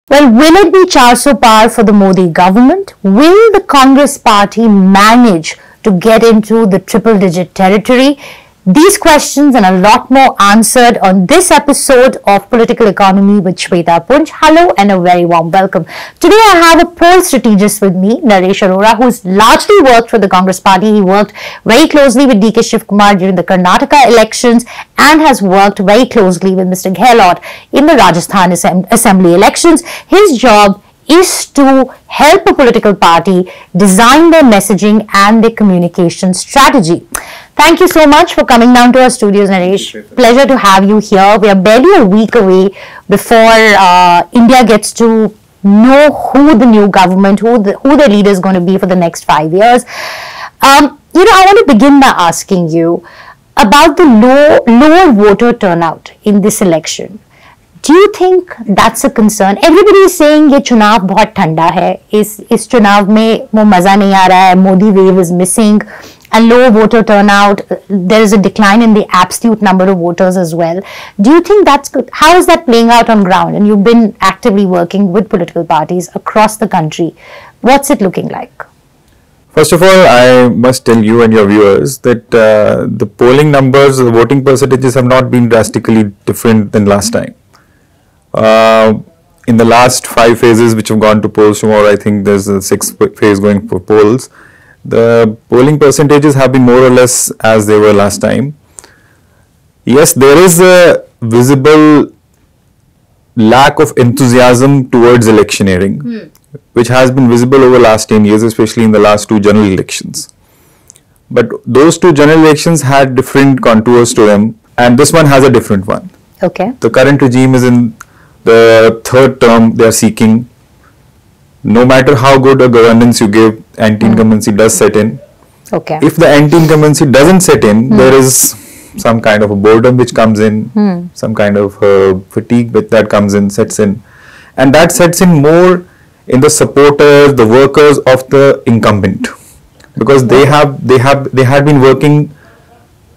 Well, will it be Charso Par for the Modi government? Will the Congress party manage to get into the triple-digit territory? These questions and a lot more answered on this episode of Political Economy with Shweta Punj. Hello and a very warm welcome. Today I have a poll strategist with me, Naresh Arora, who's largely worked for the Congress party. He worked very closely with DK Shivkumar during the Karnataka elections and has worked very closely with Mr. Gehlot in the Rajasthan Assembly elections. His job is to help a political party design their messaging and their communication strategy. Thank you so much for coming down to our studios, Naresh. Pleasure to have you here. We are barely a week away before India gets to know who the new government, who the leader is going to be for the next 5 years. I want to begin by asking you about the lower voter turnout in this election. Do you think that's a concern? Everybody is saying ये चुनाव बहुत ठंडा है. इस चुनाव में वो मजा नहीं आ रहा है. Modi wave is missing. A low voter turnout. There is a decline in the absolute number of voters as well. Do you think that's good? How is that playing out on ground? And you've been actively working with political parties across the country. What's it looking like? First of all, I must tell you and your viewers that the polling numbers, the voting percentages have not been drastically different than last time. In the last 5 phases which have gone to polls tomorrow, I think there's a 6th phase going for polls. The polling percentages have been more or less as they were last time. Yes, there is a visible lack of enthusiasm towards electioneering, which has been visible over the last 10 years, especially in the last 2 general elections. But those 2 general elections had different contours to them, and this one has a different one. Okay. The current regime is in the 3rd term they are seeking. No matter how good a governance you give, anti-incumbency does set in. Okay. If the anti-incumbency doesn't set in, there is some kind of a boredom which comes in, some kind of fatigue that comes in, sets in. And that sets in more in the supporters, the workers of the incumbent. Because they had been working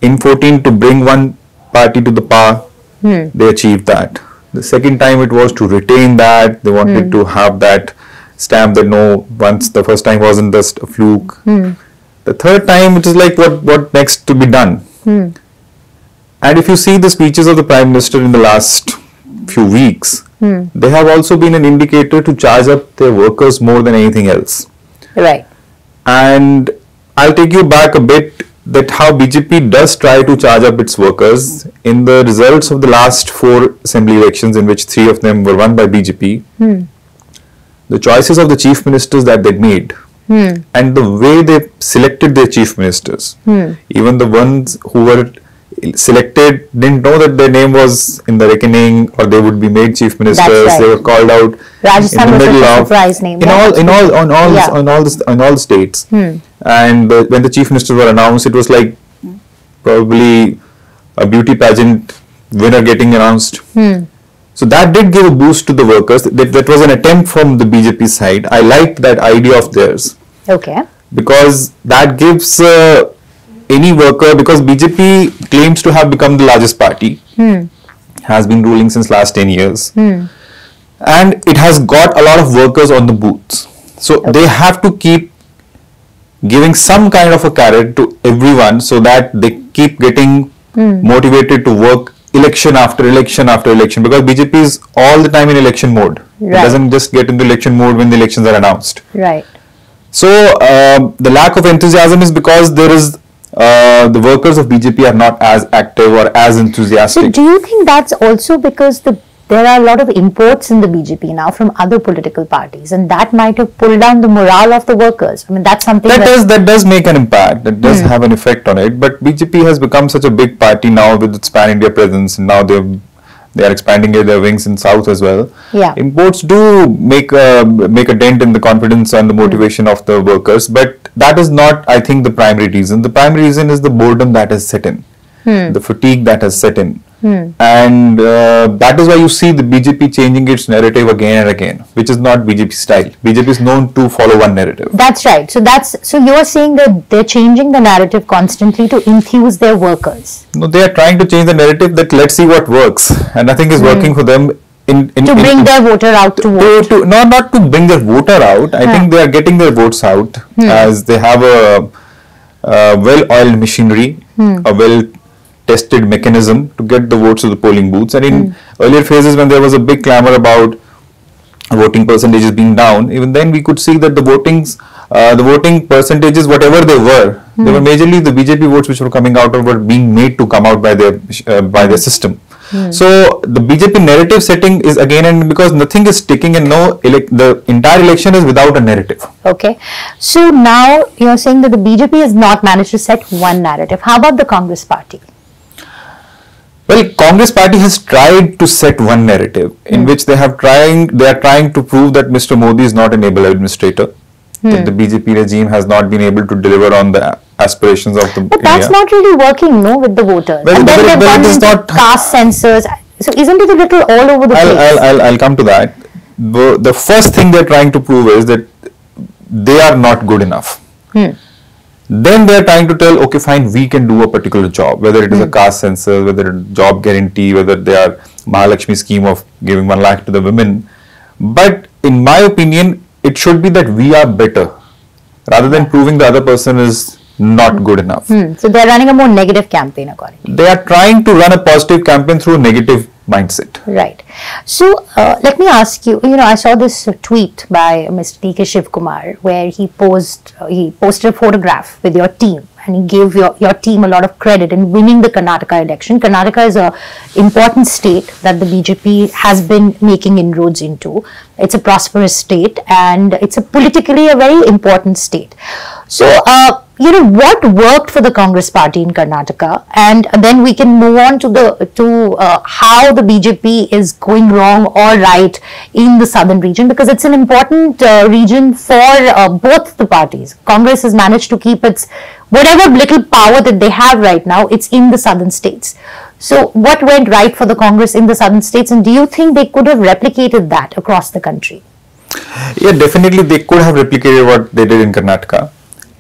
in 14 to bring one party to the power. They achieved that. The second time it was to retain that. They wanted to have that stamp that no, once the first time wasn't just a fluke. The third time it is like what next to be done. And if you see the speeches of the Prime Minister in the last few weeks, they have also been an indicator to charge up their workers more than anything else. Right. And I'll take you back a bit that how BJP does try to charge up its workers. In the results of the last 4 assembly elections, in which 3 of them were won by BJP, the choices of the chief ministers that they made and the way they selected their chief ministers, even the ones who were selected didn't know that their name was in the reckoning or they would be made chief ministers. Right. They were called out Rajasthan in the middle of surprise name. On all the states. And when the chief ministers were announced, it was like probably a beauty pageant winner getting announced. So that did give a boost to the workers. That was an attempt from the BJP side. I liked that idea of theirs. Okay. Because that gives any worker, because BJP claims to have become the largest party, has been ruling since last 10 years. And it has got a lot of workers on the booths. So they have to keep giving some kind of a carrot to everyone so that they keep getting motivated to work election after election after election, because BJP is all the time in election mode. Right. It doesn't just get into election mode when the elections are announced. Right. So the lack of enthusiasm is because there is the workers of BJP are not as active or as enthusiastic. So do you think that's also because there are a lot of imports in the BJP now from other political parties, and that might have pulled down the morale of the workers? I mean, that's something that does make an impact. That does have an effect on it. But BJP has become such a big party now with its pan-India presence, and now they are expanding their wings in South as well. Yeah. Imports do make a dent in the confidence and the motivation of the workers, but that is not, I think, the primary reason. The primary reason is the boredom that has set in, the fatigue that has set in. And that is why you see the BJP changing its narrative again and again, which is not BJP style. BJP is known to follow one narrative. That's right. So you're saying that they're changing the narrative constantly to enthuse their workers. No, they are trying to change the narrative that let's see what works, and nothing is working for them to bring their voter out to vote. Not to bring their voter out. I think they are getting their votes out as they have a well-oiled machinery, a well-tested mechanism to get the votes to the polling booths. And in earlier phases, when there was a big clamor about voting percentages being down, even then we could see that the voting percentages, whatever they were majorly the BJP votes which were coming out or were being made to come out by their system. So the BJP narrative setting is again, and because nothing is sticking and the entire election is without a narrative. Okay. So now you're saying that the BJP has not managed to set one narrative. How about the Congress party? Well, Congress party has tried to set one narrative in which they are trying to prove that Mr. Modi is not an able administrator. That the BJP regime has not been able to deliver on the aspirations of the But that's not really working, no, with the voters. Well, and then they've gone into caste censors. So isn't it a little all over the place? I'll come to that. The first thing they're trying to prove is that they are not good enough. Then they're trying to tell, okay, fine, we can do a particular job, whether it is a caste census, whether it's job guarantee, whether they are Mahalakshmi scheme of giving 1 lakh to the women. But in my opinion, it should be that we are better rather than proving the other person is not good enough. So they're running a more negative campaign according to you. They are trying to run a positive campaign through a negative mindset. Right. So let me ask you, I saw this tweet by Mr. D.K. Shivkumar where he posted a photograph with your team and he gave your team a lot of credit in winning the Karnataka election. Karnataka is an important state that the BJP has been making inroads into. It's a prosperous state and it's politically a very important state. So, what worked for the Congress party in Karnataka, and then we can move on to how the BJP is going wrong or right in the southern region, because it's an important region for both the parties. Congress has managed to keep its whatever little power that they have right now, it's in the southern states. So what went right for the Congress in the southern states, and do you think they could have replicated that across the country? Yeah, definitely they could have replicated what they did in Karnataka.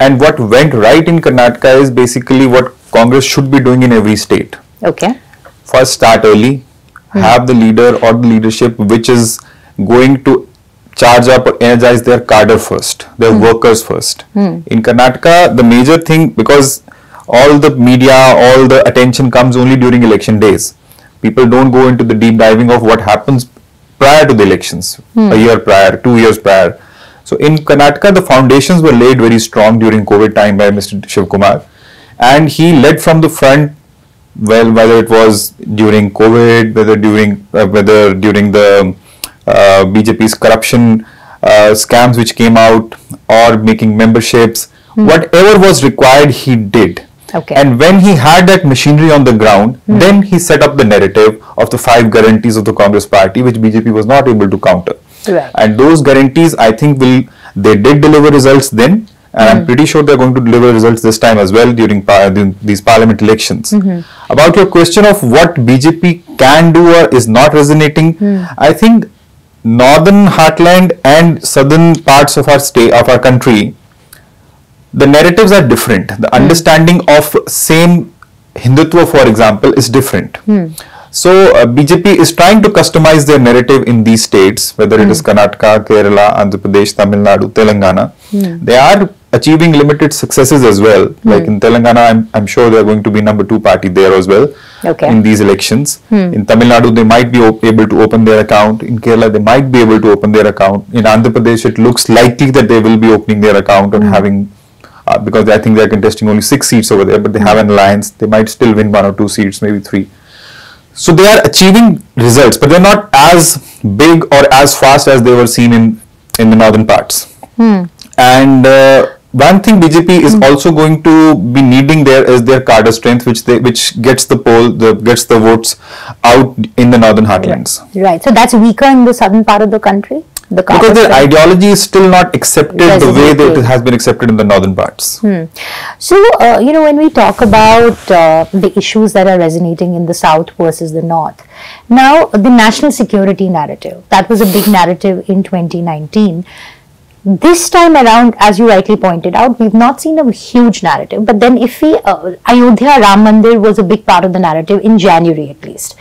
And what went right in Karnataka is basically what Congress should be doing in every state. Okay. First, start early, have the leader or the leadership which is going to charge up or energize their cadre first, their workers first. In Karnataka, the major thing, because all the media, all the attention comes only during election days. People don't go into the deep diving of what happens prior to the elections, a year prior, 2 years prior. So in Karnataka, the foundations were laid very strong during COVID time by Mr. Shivkumar, and he led from the front. Well, whether it was during COVID, whether during the BJP's corruption scams which came out, or making memberships, whatever was required, he did. Okay. And when he had that machinery on the ground, then he set up the narrative of the 5 guarantees of the Congress party, which BJP was not able to counter. Right. And those guarantees, I think, they did deliver results then, and I'm pretty sure they're going to deliver results this time as well during these parliament elections. About your question of what BJP can do or is not resonating, I think northern heartland and southern parts of our country, the narratives are different. The understanding of same Hindutva, for example, is different. So BJP is trying to customize their narrative in these states, whether it is Karnataka, Kerala, Andhra Pradesh, Tamil Nadu, Telangana. They are achieving limited successes as well. Like in Telangana, I'm sure they are going to be number 2 party there as well in these elections. In Tamil Nadu, they might be able to open their account. In Kerala, they might be able to open their account. In Andhra Pradesh, it looks likely that they will be opening their account and having, because I think they are contesting only 6 seats over there, but they have an alliance. They might still win 1 or 2 seats, maybe 3. So they are achieving results, but they're not as big or as fast as they were seen in the northern parts. And one thing BJP is also going to be needing there is their cadre strength, which gets the votes out in the northern heartlands. Right. So that's weaker in the southern part of the country. Because their ideology is still not accepted the way that it has been accepted in the northern parts. So, when we talk about the issues that are resonating in the south versus the north, now the national security narrative, that was a big narrative in 2019. This time around, as you rightly pointed out, we've not seen a huge narrative. But then if Ayodhya Ram Mandir was a big part of the narrative in January at least.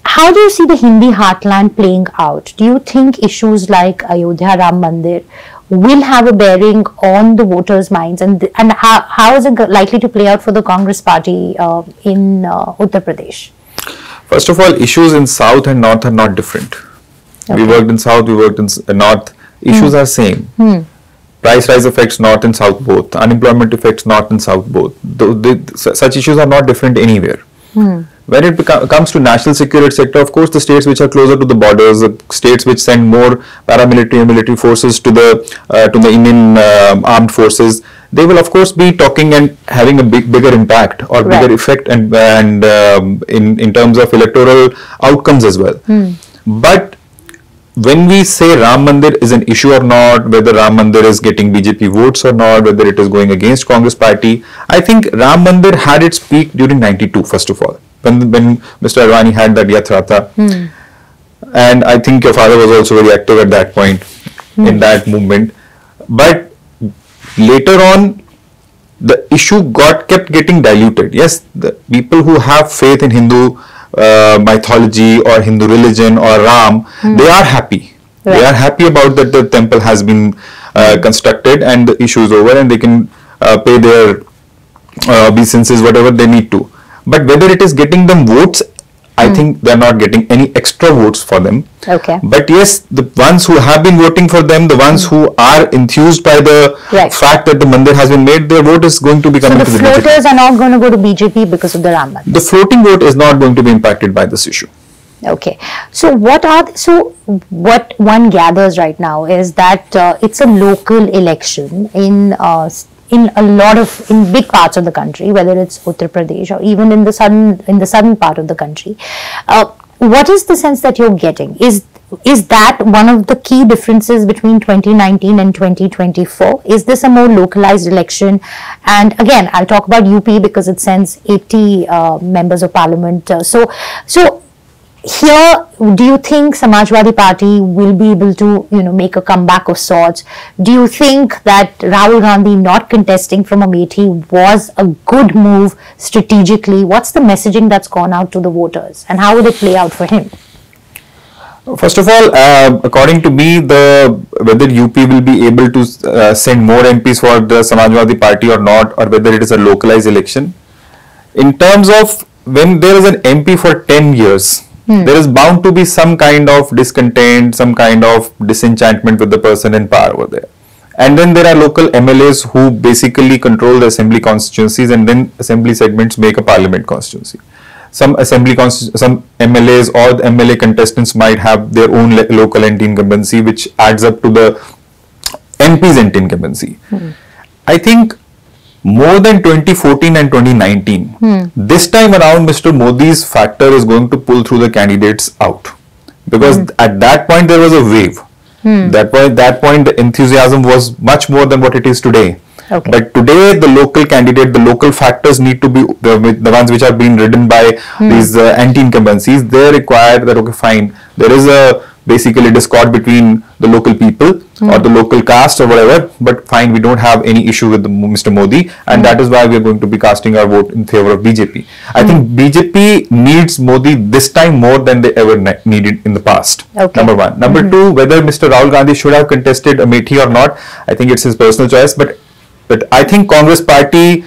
How do you see the Hindi heartland playing out? Do you think issues like Ayodhya Ram Mandir will have a bearing on the voters' minds, and how is it likely to play out for the Congress party in Uttar Pradesh? First of all, issues in South and North are not different. Okay. We worked in South, we worked in North. Issues are same. Price rise affects North and South both. Unemployment affects North and South both. Such issues are not different anywhere. When it comes to national security sector, of course, the states which are closer to the borders, the states which send more paramilitary and military forces to the Indian armed forces, they will of course be talking and having a bigger impact or bigger effect and in terms of electoral outcomes as well. But when we say Ram Mandir is an issue or not, whether Ram Mandir is getting BJP votes or not, whether it is going against Congress party, I think Ram Mandir had its peak during 92, first of all, when Mr. Advani had that Yatrata. And I think your father was also very active at that point in that movement. But later on, the issue kept getting diluted. Yes, the people who have faith in Hindu mythology or Hindu religion or Ram, they are happy. Right. They are happy about that the temple has been constructed and the issue is over and they can pay their obeisances, whatever they need to. But whether it is getting them votes, I think they are not getting any extra votes for them. Okay. But yes, the ones who have been voting for them, the ones who are enthused by the fact that the mandir has been made, their vote is going to be coming to the BJP. So the floaters are not going to go to BJP because of the Ram Mandir? The floating vote is not going to be impacted by this issue. Okay. So what one gathers right now is that it's a local election in big parts of the country, whether it's Uttar Pradesh or even in the southern part of the country. What is the sense that you're getting? Is that one of the key differences between 2019 and 2024? Is this a more localized election? And again, I'll talk about UP because it sends 80 members of parliament. So here, do you think Samajwadi Party will be able to, make a comeback of sorts? Do you think that Rahul Gandhi not contesting from Amethi was a good move strategically? What's the messaging that's gone out to the voters, and how will it play out for him? First of all, according to me, whether UP will be able to send more MPs for the Samajwadi Party or not, or whether it is a localized election, in terms of when there is an MP for 10 years, there is bound to be some kind of discontent, some kind of disenchantment with the person in power over there. And then there are local MLAs who basically control the assembly constituencies, and then assembly segments make a parliament constituency. Some MLAs or the MLA contestants might have their own local anti-incumbency, which adds up to the MP's anti-incumbency. I think more than 2014 and 2019, this time around Mr. Modi's factor is going to pull through the candidates out, because at that point there was a wave. That point the enthusiasm was much more than what it is today. Okay. But today the local candidate, the local factors need to be the ones which are being ridden by these anti-incumbencies. They require that, okay, fine, there is a basically discord between the local people or the local caste or whatever, but fine, we don't have any issue with Mr. Modi, and that is why we are going to be casting our vote in favor of BJP. I think BJP needs Modi this time more than they ever needed in the past. Okay. Number one. Number two, whether Mr. Rahul Gandhi should have contested Amethi or not, I think it's his personal choice, but I think Congress party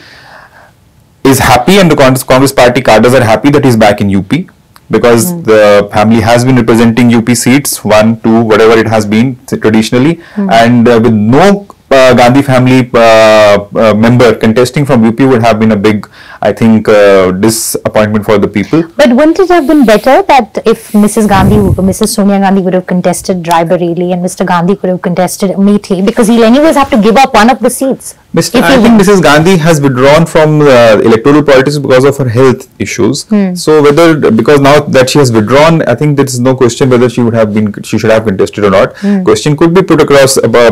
is happy, and the Congress party cadres are happy that he's back in UP. Because the family has been representing UP seats, 1, 2, whatever it has been traditionally, and with no Gandhi family member contesting from UP would have been a big, I think, disappointment for the people. But wouldn't it have been better that if Mrs. Sonia Gandhi would have contested Raebareli and Mr. Gandhi could have contested Amethi, because he'll anyways have to give up one of the seats? I think Mrs. Gandhi has withdrawn from electoral politics because of her health issues. So because now that she has withdrawn, I think there is no question whether she should have contested or not. Question could be put about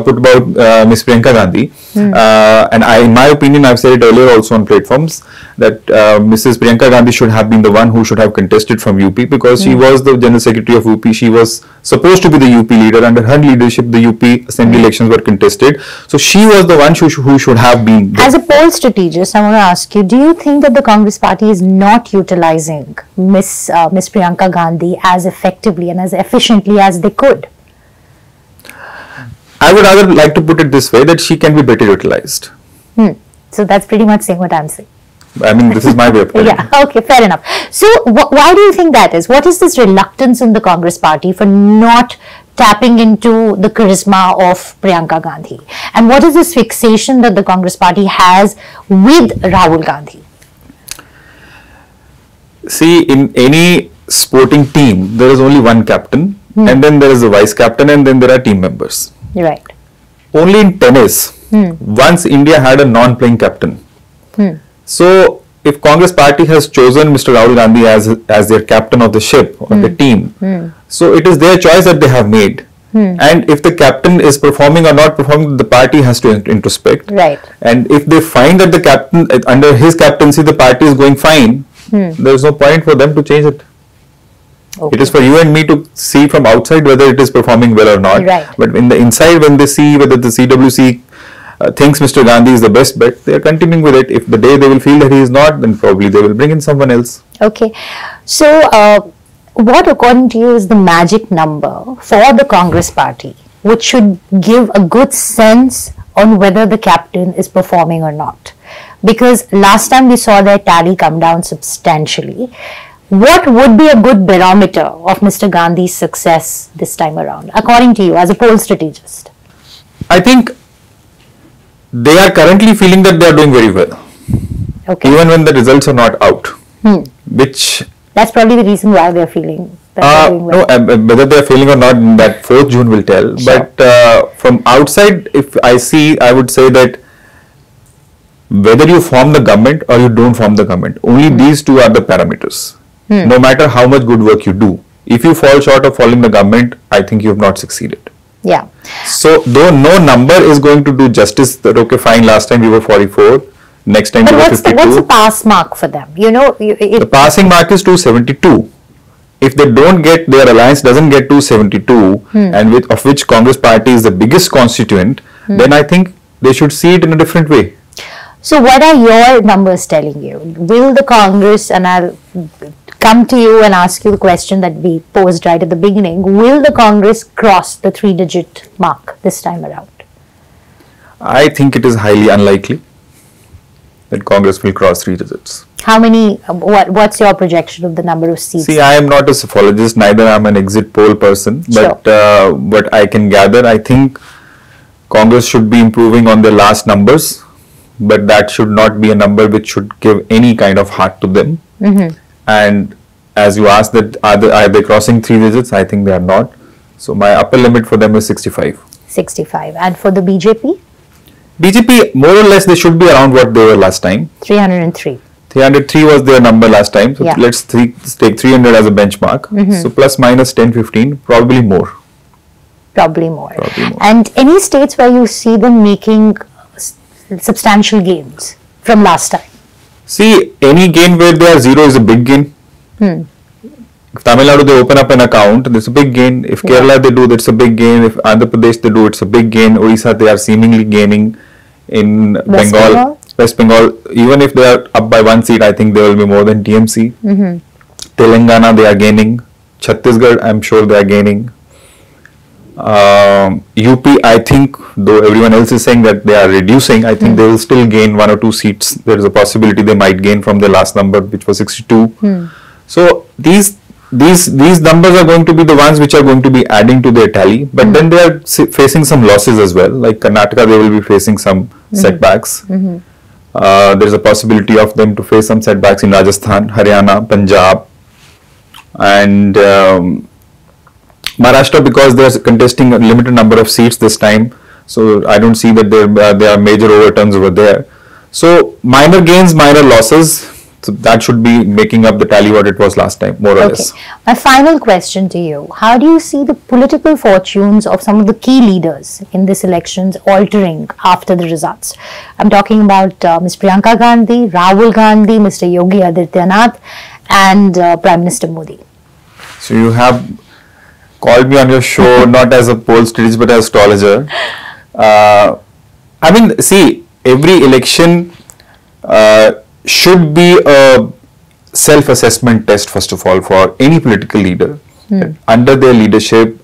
Ms. Priyanka Gandhi. And in my opinion, I've said it earlier also on platforms, that Mrs. Priyanka Gandhi should have been the one who should have contested from UP, because she was the General Secretary of UP. She was supposed to be the UP leader. Under her leadership, the UP assembly elections were contested. So she was the one who should have been there. As a poll strategist, I want to ask you, do you think that the Congress party is not utilizing Miss Priyanka Gandhi as effectively and as efficiently as they could? I would rather like to put it this way, that she can be better utilized. So that's pretty much saying what I'm saying. I mean, this is my way of putting it. Yeah, okay, fair enough. So why do you think that is? What is this reluctance in the Congress party for not tapping into the charisma of Priyanka Gandhi? And what is this fixation that the Congress party has with Rahul Gandhi? See, in any sporting team, there is only one captain, and then there is a vice captain, and then there are team members. Right. Only in tennis, once India had a non-playing captain. So, if Congress party has chosen Mr. Rahul Gandhi as their captain of the ship or the team, so it is their choice that they have made. And if the captain is performing or not performing, the party has to introspect. Right. And if they find that the captain, under his captaincy, the party is going fine, there is no point for them to change it. Okay. It is for you and me to see from outside whether it is performing well or not. Right. But in the inside, when they see whether the CWC thinks Mr. Gandhi is the best bet, they are continuing with it. If the day they will feel that he is not, then probably they will bring in someone else. Okay. So, what according to you is the magic number for the Congress party, which should give a good sense on whether the captain is performing or not? Because last time we saw their tally come down substantially. What would be a good barometer of Mr. Gandhi's success this time around, according to you, as a poll strategist? I think they are currently feeling that they are doing very well. Okay. Even when the results are not out. Which... That's probably the reason why they're feeling that they're doing well. No, whether they are feeling or not, that 4th June will tell. Sure. But from outside, if I see, I would say that whether you form the government or you don't form the government, only these two are the parameters. No matter how much good work you do, if you fall short of forming the government, I think you have not succeeded. Yeah. So, though no number is going to do justice, that okay, fine, last time we were 44, next time we were 52. What's the pass mark for them? You know, the passing mark is 272. If they don't get, their alliance doesn't get 272, and of which Congress party is the biggest constituent, then I think they should see it in a different way. So what are your numbers telling you? Will the Congress, and I'll come to you and ask you the question that we posed right at the beginning, will the Congress cross the 3-digit mark this time around? I think it is highly unlikely that Congress will cross 3 digits. How many, what's your projection of the number of seats? See, I am not a psephologist, neither am an exit poll person, but what I can gather, I think Congress should be improving on their last numbers, but that should not be a number which should give any kind of heart to them. And as you asked, that are they crossing 3 digits? I think they are not. So my upper limit for them is 65. 65. And for the BJP? BJP, more or less, they should be around what they were last time. 303. 303 was their number last time. So let's take 300 as a benchmark. So plus minus 10, 15, probably more. Probably more. And any states where you see them making substantial gains from last time? See, any gain where they are zero is a big gain. If Tamil Nadu they open up an account, there's a big gain. If Kerala they do, that's a big gain. If Andhra Pradesh they do, it's a big gain. Odisha they are seemingly gaining. In West Bengal, even if they are up by 1 seat, I think they will be more than TMC. Telangana they are gaining. Chhattisgarh, I'm sure they are gaining. UP, I think, though everyone else is saying that they are reducing, I think they will still gain 1 or 2 seats. There is a possibility they might gain from their last number, which was 62. So these numbers are going to be the ones which are going to be adding to their tally. But then they are facing some losses as well. Like Karnataka, they will be facing some setbacks. There is a possibility of them to face some setbacks in Rajasthan, Haryana, Punjab, and Maharashtra, because they are contesting a limited number of seats this time. So I don't see that there are major overturns over there. So minor gains, minor losses. So that should be making up the tally what it was last time, more or less. My final question to you. How do you see the political fortunes of some of the key leaders in this elections altering after the results? I'm talking about Ms. Priyanka Gandhi, Rahul Gandhi, Mr. Yogi Adityanath, and Prime Minister Modi. So you have called me on your show not as a poll strategist but as astrologer. I mean, see, every election should be a self-assessment test, first of all, for any political leader. Under their leadership,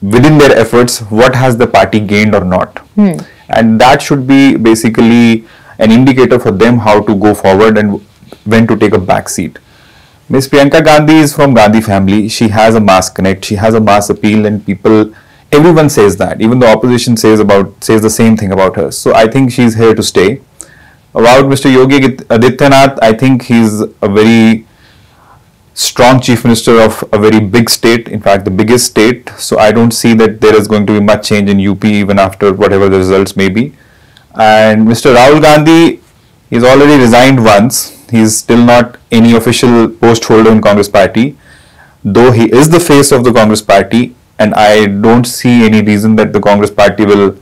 within their efforts, what has the party gained or not? And that should be basically an indicator for them how to go forward and when to take a back seat. Miss Priyanka Gandhi is from Gandhi family. She has a mass connect, she has a mass appeal, and people, everyone says that. Even the opposition says the same thing about her. So I think she's here to stay. About Mr. Yogi Adityanath, I think he's a very strong chief minister of a very big state, in fact the biggest state. So I don't see that there is going to be much change in UP even after whatever the results may be. And Mr. Rahul Gandhi, he's already resigned once. He's still not any official post holder in Congress party, though he is the face of the Congress party, and I don't see any reason that the Congress party will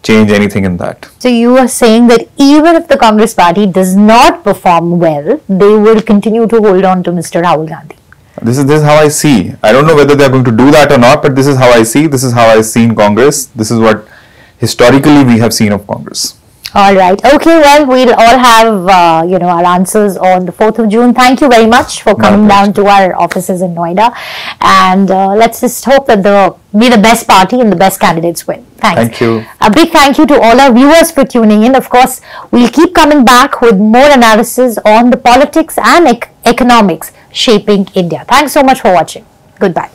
change anything in that. So you are saying that even if the Congress party does not perform well, they will continue to hold on to Mr. Rahul Gandhi. This is how I see. I don't know whether they are going to do that or not, but this is how I see. This is how I see in Congress. This is what historically we have seen of Congress. All right. Okay. Well, we'll all have our answers on the 4th of June. Thank you very much for coming down to our offices in Noida, and let's just hope that be the best party and the best candidates win. Thanks. Thank you. A big thank you to all our viewers for tuning in. Of course, we'll keep coming back with more analysis on the politics and economics shaping India. Thanks so much for watching. Goodbye.